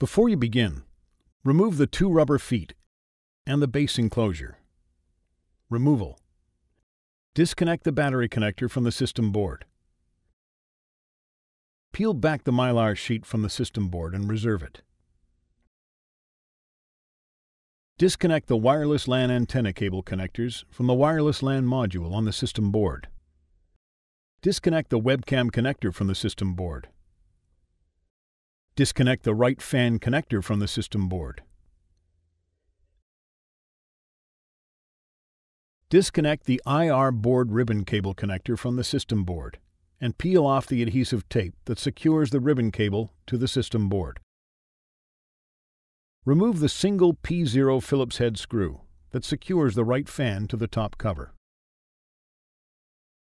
Before you begin, remove the 2 rubber feet and the base enclosure. Removal. Disconnect the battery connector from the system board. Peel back the mylar sheet from the system board and reserve it. Disconnect the wireless LAN antenna cable connectors from the wireless LAN module on the system board. Disconnect the webcam connector from the system board. Disconnect the right fan connector from the system board. Disconnect the IR board ribbon cable connector from the system board and peel off the adhesive tape that secures the ribbon cable to the system board. Remove the single P0 Phillips head screw that secures the right fan to the top cover.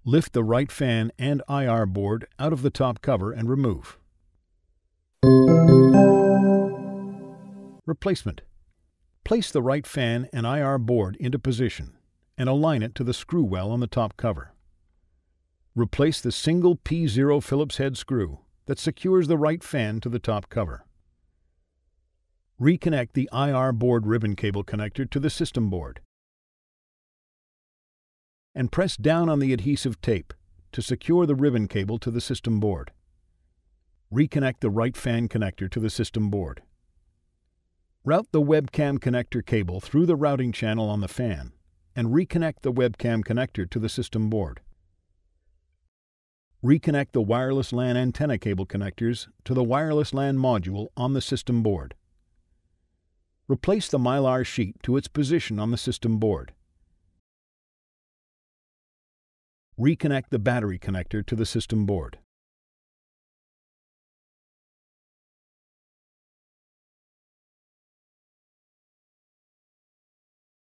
Lift the right fan and IR board out of the top cover and remove. Replacement. Place the right fan and IR board into position and align it to the screw well on the top cover. Replace the single P0 Phillips head screw that secures the right fan to the top cover. Reconnect the IR board ribbon cable connector to the system board and press down on the adhesive tape to secure the ribbon cable to the system board. Reconnect the right fan connector to the system board. Route the webcam connector cable through the routing channel on the fan and reconnect the webcam connector to the system board. Reconnect the wireless LAN antenna cable connectors to the wireless LAN module on the system board. Replace the mylar sheet to its position on the system board. Reconnect the battery connector to the system board.